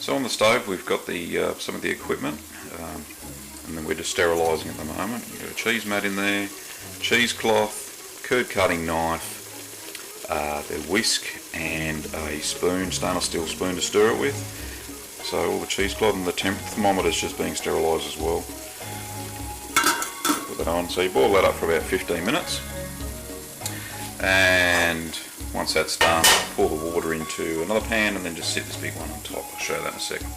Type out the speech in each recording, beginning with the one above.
So on the stove we've got the some of the equipment, and then we're just sterilising at the moment. You've got a cheese mat in there, cheesecloth, curd cutting knife, the whisk and a spoon, stainless steel spoon to stir it with. So all the cheesecloth and the thermometer is just being sterilised as well. Put that on, so you boil that up for about 15 minutes, and once that's done, pour the water into another pan and then just sit this big one on top. I'll show you that in a second.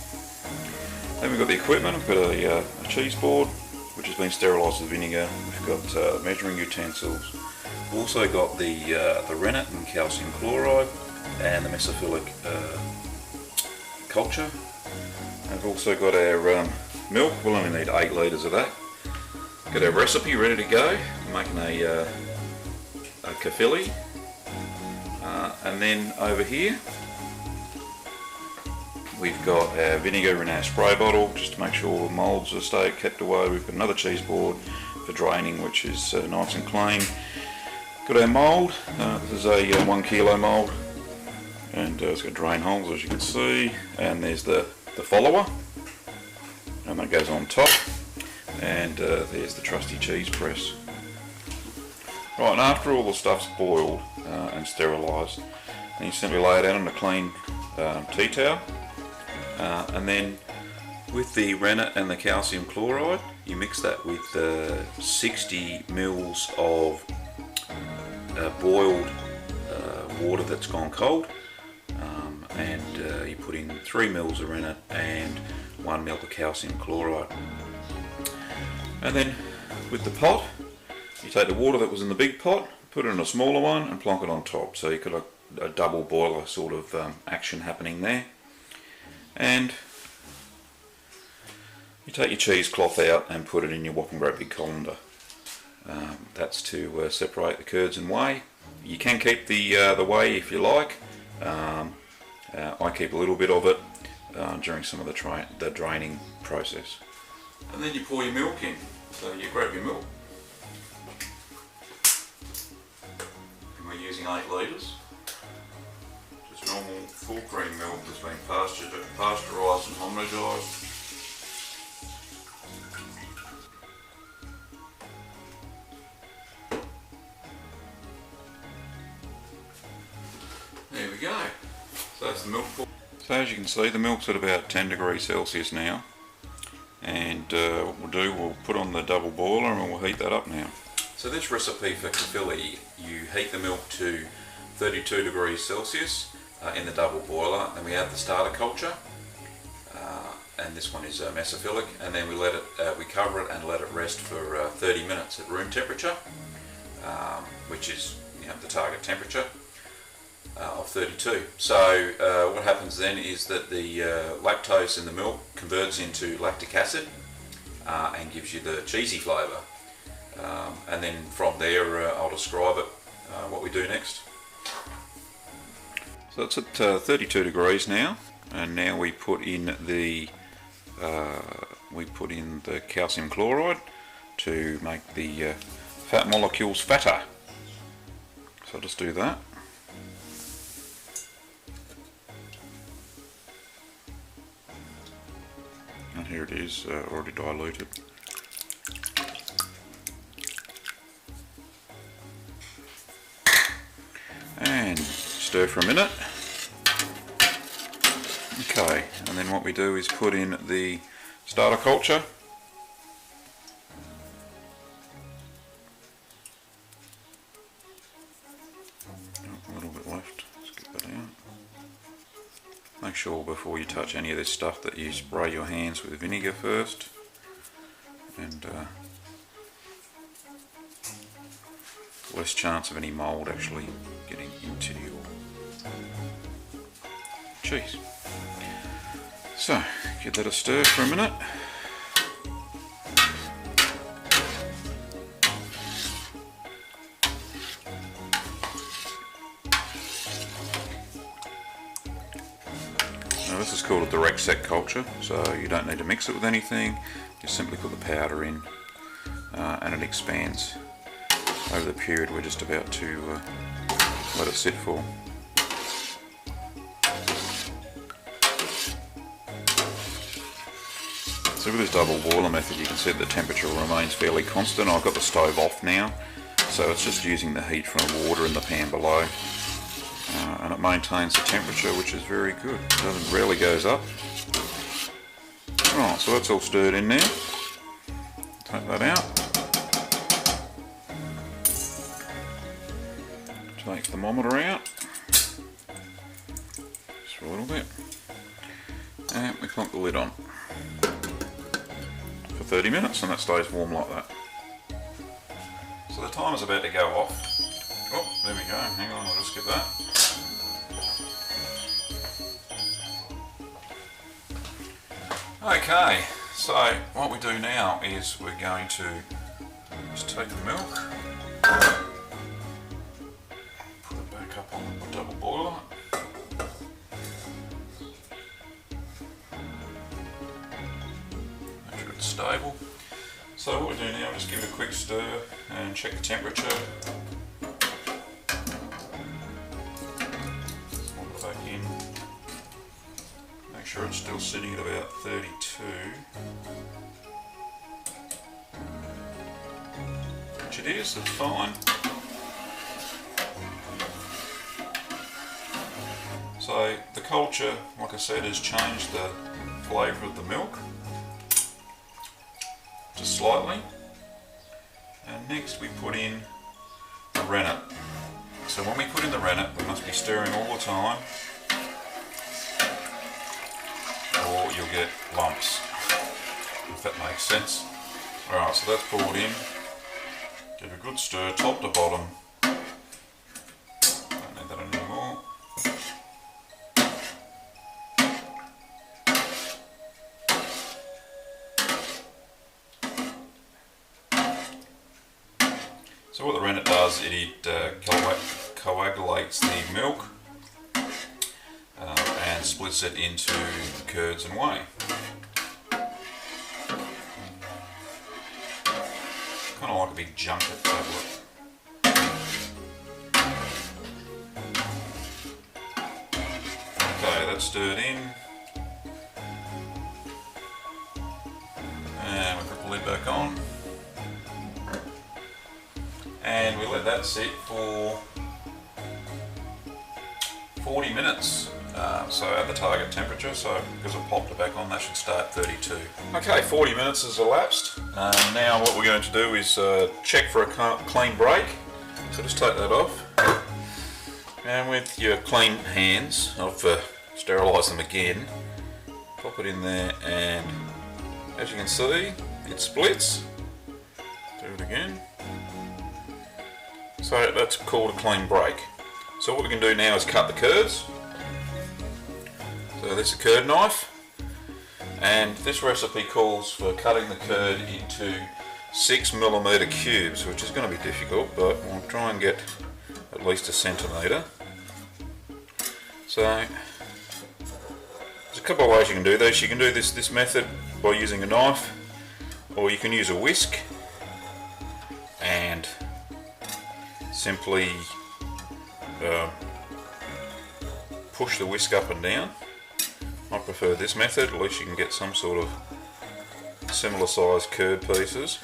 Then we've got the equipment. We've got a cheese board which has been sterilised with vinegar. We've got measuring utensils. We've also got the rennet and calcium chloride and the mesophilic culture. And we've also got our milk. We'll only need 8 litres of that. Got our recipe ready to go. I'm making a Caerphilly. And then over here we've got our vinegar in our spray bottle just to make sure all the moulds are kept away. We've got another cheese board for draining, which is nice and clean. Got our mould. This is a 1 kilo mould, and it's got drain holes as you can see, and there's the follower, and that goes on top, and there's the trusty cheese press. Right, and after all the stuff's boiled and sterilised, then you simply lay it out on a clean tea towel, and then with the rennet and the calcium chloride, you mix that with 60 mils of boiled water that's gone cold, and you put in 3 mils of rennet and 1 mil of calcium chloride. And then with the pot, you take the water that was in the big pot, put it in a smaller one and plonk it on top, so you've got a double boiler sort of action happening there. And you take your cheesecloth out and put it in your whopping great big colander. That's to separate the curds and whey. You can keep the whey if you like. I keep a little bit of it during some of the draining process. And then you pour your milk in. So you grab your milk. And we're using 8 litres. Just normal full cream milk that's been pasteurised and homogenised. There we go. So that's the milk pour. So as you can see, the milk's at about 10 degrees Celsius now. And what we'll do, we'll put on the double boiler and we'll heat that up now. So this recipe for Caerphilly, you heat the milk to 32 degrees Celsius in the double boiler, and we add the starter culture, and this one is mesophilic, and then we cover it and let it rest for 30 minutes at room temperature, which is the target temperature of 32. So what happens then is that the lactose in the milk converts into lactic acid and gives you the cheesy flavour. And then from there I'll describe it, what we do next. So it's at 32 degrees now, and now we put in the calcium chloride to make the fat molecules fatter. So I'll just do that. And here it is, already diluted. And stir for a minute. Okay, and then what we do is put in the starter culture. A little bit left, let's get that out. Make sure before you touch any of this stuff that you spray your hands with vinegar first, and less chance of any mould actually getting into your cheese. So give that a stir for a minute. Now this is called a direct set culture, so you don't need to mix it with anything, just simply put the powder in and it expands over the period we're just about to let it sit for. So with this double boiler method you can see that the temperature remains fairly constant. I've got the stove off now, so it's just using the heat from the water in the pan below. And it maintains the temperature, which is very good. It rarely goes up. Right, so that's all stirred in now. Take that out. Take the thermometer out. Just for a little bit. And we clunk the lid on. For 30 minutes, and that stays warm like that. So the timer's about to go off. Oh, there we go. Hang on, I'll just get that. Okay, so what we do now is we're going to just take the milk, put it back up on the double boiler. Make sure it's stable. So what we do now is just give it a quick stir and check the temperature. Swap it back in. Make sure it's still sitting at about 32. Which it is, it's fine. So the culture, like I said, has changed the flavour of the milk. Just slightly. And next we put in the rennet. So when we put in the rennet, we must be stirring all the time, or you'll get lumps, if that makes sense. Alright, so that's poured in. Give a good stir, top to bottom. Don't need that anymore. So what the rennet does, it coagulates the milk and splits it into curds and whey. Kind of like a big junket tablet. Okay, that's stirred in. And we put the lid back on. And we let that sit for 40 minutes. So at the target temperature, so because I've popped it back on, that should start 32. Okay, 40 minutes has elapsed. Now what we're going to do is check for a clean break. So just take that off. And with your clean hands, I've sterilised them again. Pop it in there, and as you can see, it splits. Do it again. So that's called a clean break. So what we can do now is cut the curds. So this is a curd knife, and this recipe calls for cutting the curd into 6mm cubes, which is going to be difficult, but we'll try and get at least a centimetre. So there's a couple of ways you can do this. You can do this method by using a knife, or you can use a whisk and simply push the whisk up and down. I prefer this method, at least you can get some sort of similar sized curd pieces.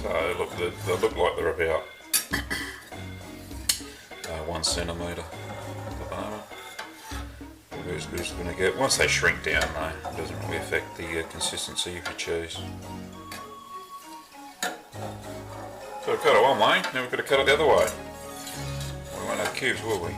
So look, they look like they're about 1 centimetre at the moment. As good as it's going to get. Once they shrink down though, it doesn't really affect the consistency of your cheese. So we've cut it one way, now we've got to cut it the other way. We won't have cubes, will we?